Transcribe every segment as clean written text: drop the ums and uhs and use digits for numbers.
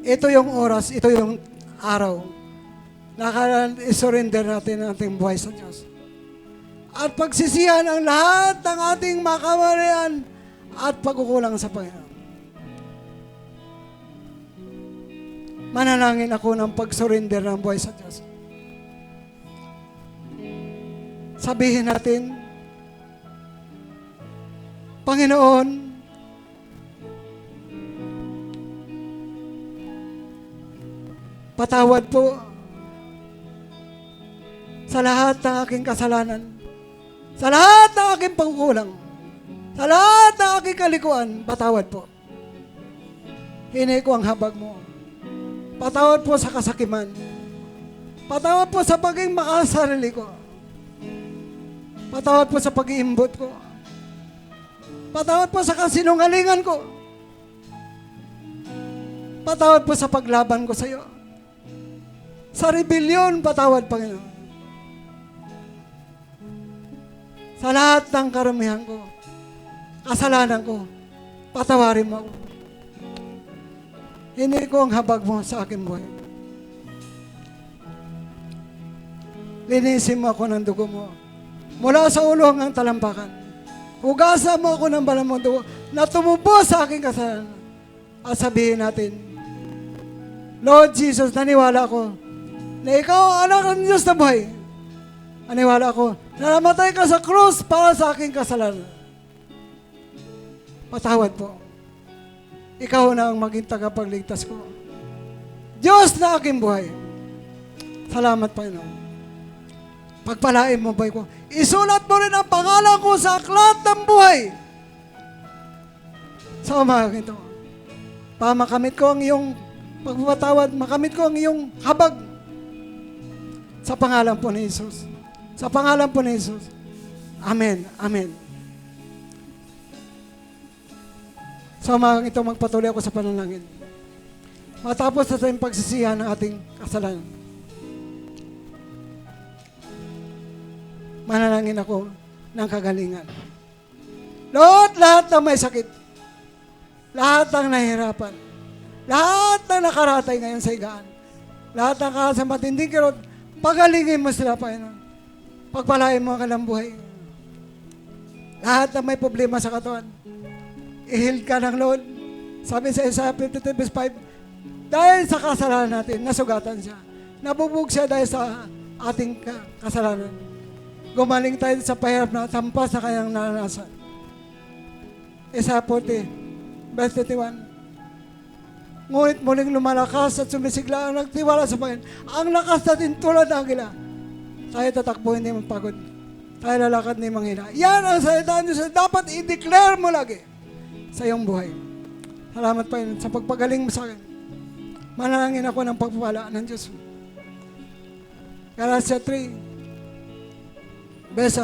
ito yung oras, ito yung araw na kailangan i-surrender natin ang ating buhay sa Diyos. At pagsisihan ang lahat ng ating makamarian at pagkukulang sa Panginoon. Manalangin ako ng pag-surrender ng buhay sa Diyos. Sabihin natin, Panginoon, patawad po sa lahat ng aking kasalanan, sa lahat ng aking pagkukulang, sa lahat ng aking kalikuan, patawad po. Hinay ko ang habag mo. Patawad po sa kasakiman. Patawad po sa pagiging makasarili ko. Patawad po sa pag-iimbot ko. Patawad po sa kasinungalingan ko. Patawad po sa paglaban ko sa iyo. Sa rebellion, patawad, Panginoon. Sa lahat ng karamihan ko, kasalanan ko, patawarin mo ako. Hindi ko ang habag mo sa aking buhay. Linisin mo ako ng dugo mo. Mula sa ulo hanggang talampakan. Hugasan mo ako ng banal mong dugo na tumubo sa aking kasalanan. At sabihin natin, Lord Jesus, naniwala ako na ikaw ang anak ng Diyos na buhay. Naniwala ako na namatay ka sa krus para sa aking kasalanan. Patawad po. Ikaw na ang maging tagapagligtas ko. Diyos na aking buhay. Salamat, Panginoon. Pagpalain mo buhay ko. Isulat mo rin ang pangalan ko sa aklat ng buhay. Sa umagang ito. Para makamit ko ang iyong pagpapatawad, makamit ko ang iyong habag. Sa pangalan po ni Jesus. Sa pangalan po ni Jesus. Amen. Amen. Sa umagang ito, magpatuloy ako sa panalangin. Matapos na tayong pagsisihan ng ating kasalanan. Manalangin ako ng kagalingan. Lord, lahat ng may sakit, lahat ng nahihirapan, lahat ng nakaratay ngayon sa higaan, lahat ng sa matinding kirot, pagalingin mo sila, Panginoon. Pagpalain mo ang kanilang buhay. Lahat ng may problema sa katawan, i-heal ka ng Lord. Sabi sa Isaiah 52 verse 5, dahil sa kasalanan natin, nasugatan siya. Nabubog siya dahil sa ating kasalanan. Gumaling tayo sa pahirap na tampas sa kanyang naranasan. Isaiah 40 verse 31, ngunit muling lumalakas at sumisigla ang nagtiwala sa Panginoon. Ang lakas natin tulad ng agila. Tayo tatakbo, hindi magpagod. Tayo lalakad, hindi manghina. Yan ang salita ng Diyos na dapat i-declare mo lagi sa iyong buhay. Salamat, Panginoon, sa pagpagaling mo sa akin. Manalangin ako ng pagpapala ng Diyos. Galatia 3 verse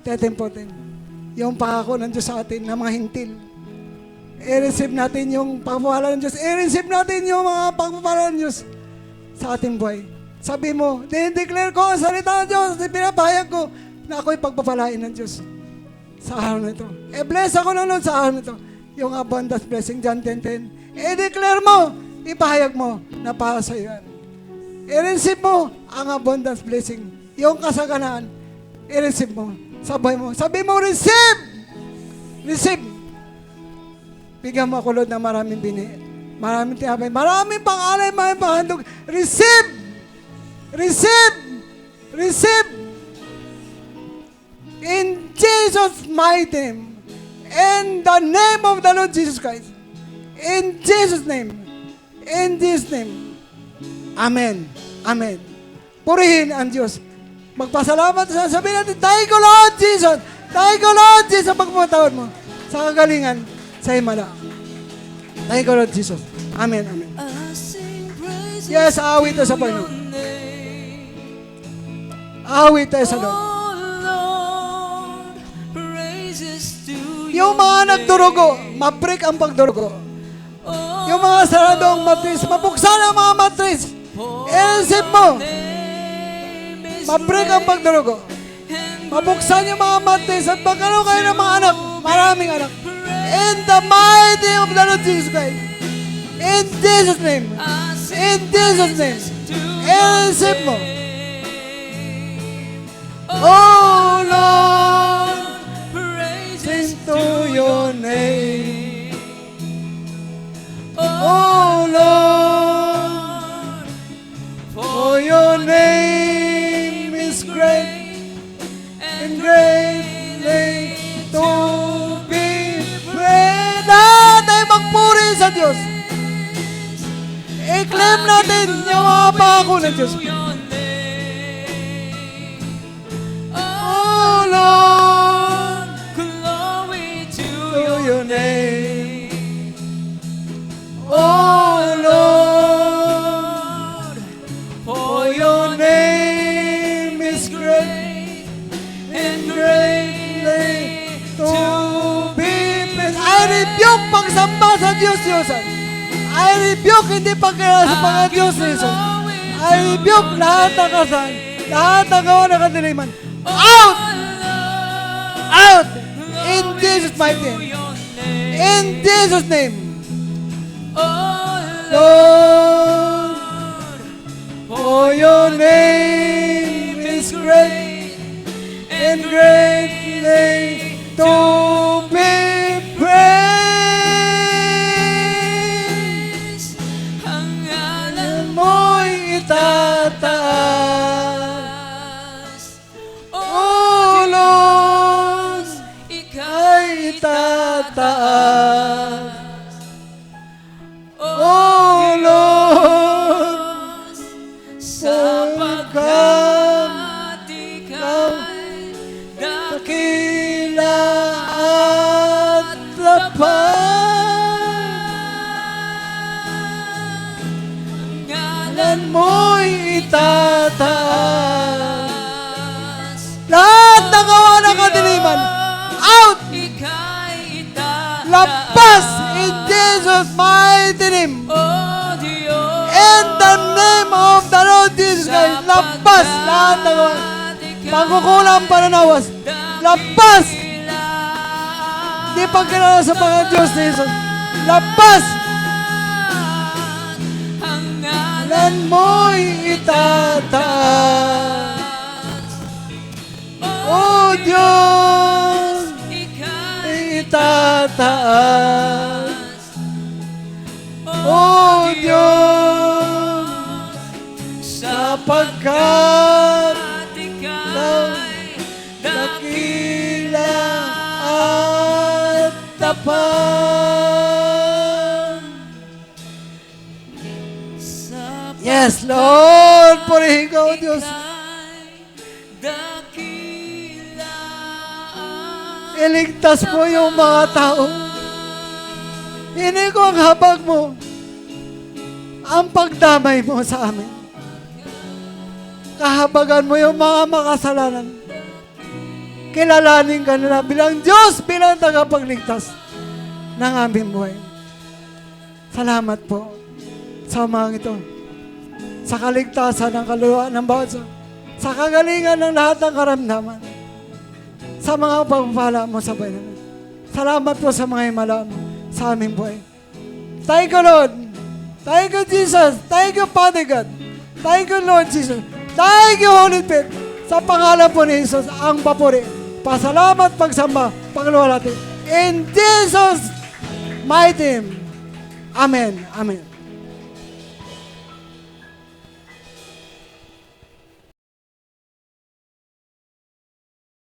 13-14. Yung pangako ng Diyos sa atin na mga hintil. I-receive natin yung pagpapala ng Diyos. I-receive natin yung mga pagpapala ng Diyos sa ating buhay. Sabi mo, dinideclare ko ang salita ng Diyos. Pinapahayag ko na ako'y pagpapalain ng Diyos sa araw na ito. Bless ako na nun sa araw na ito. Yung abundance blessing, John 10:10. I-declare mo, ipahayag mo na para sa iyo yan. I-receive mo ang abundance blessing. Yung kasaganaan, i-receive mo. Sabay mo. Sabi mo, receive! Receive! Bigyan mo ako, Lord, na maraming maraming tinapay, maraming pangalay, maraming panghandog. Receive! Receive! Receive! In Jesus' mighty name. In the name of the Lord Jesus Christ. In Jesus' name. In Jesus' name. Amen. Amen. Purihin ang Diyos. Magpasalamat sa sabihin natin, thank you, Lord Jesus. Thank you, Lord Jesus, sa pagpapatawad mo. Sa kagalingan, sa himala. Thank you, Lord Jesus. Amen. Amen. Yes, awit tayo sa Panginoon. Awit tayo sa Lord. Yung mga nagdurugo, mabreak ang pagdurugo. Yung mga saradong matris, mabuksan ang mga matris. I-receive mo. Mabreak ang pagdurugo. Mabuksan yung mga matris at magkaroon kayo ng mga anak. Maraming anak. In the mighty name of the Lord Jesus Christ. In Jesus' name. In Jesus' name. I-receive mo. Oh Lord, sing to your name. Oh Lord, for your name is great and greatly to be praised. Lahat ay magpuri sa Diyos. I-claim natin yung mga pangako ng Diyos. Oh Lord, Glory to to your name. Oh Lord, for your name is great and greatly to be praised. I rebuke pagsamba sa Diyos-Diyosan. I rebuke hindi pagkaya sa mga Diyos-Diyosan. I rebuke lahat ng kasahan, lahat ng gawa ng kadiliman. Out! Out! In Jesus' mighty name. In Jesus' name. Lord, for your name is great and greatly to be praised. ang ngalan Mo'y itataas. Oh Lord, ay itataas. Oh Lord, sapagkat ika'y dakila at tapat. Ngalan mo'y itataas. Lahat ng gawa ng kadiliman, out! ika'y itataas. Lapas in Jesus' mighty name. O Diyos, In the name of the Lord Jesus Christ, lapas lahat ng gawa. Pagkukulang pananawas, lapas! Di pagkilala sa mga Diyos ni Jesus. Lapas! ang ngalan Lan mo'y itataas. O Diyos, ika'y itataas. O Diyos, sapagkat at ika'y dakila at tapat. Yes, Lord, purihin ka, O Diyos. dakila Iligtas mo yung mga tao. Hindi ko ang habag mo. Ang pagdamay mo sa amin. Kahabagan mo yung mga makasalanan. Kilalanin ka nila bilang Diyos, bilang tagapagligtas ng aming buhay. Salamat po sa mga ito. Sa kaligtasan ng kaluluwa ng bawat isa. Sa kagalingan ng lahat ng karamdaman. Sa mga pagpapala mo sa buhay namin. Salamat po sa mga himala mo sa aming buhay. Thank you, Lord. Thank you, Jesus. Thank you, Father God. Thank you, Lord Jesus. Thank you, Holy Spirit. Sa pangalan po ni Jesus, ang papuri. Pasalamat, pagsamba, pagluwalhati. In Jesus' mighty name. Amen. Amen.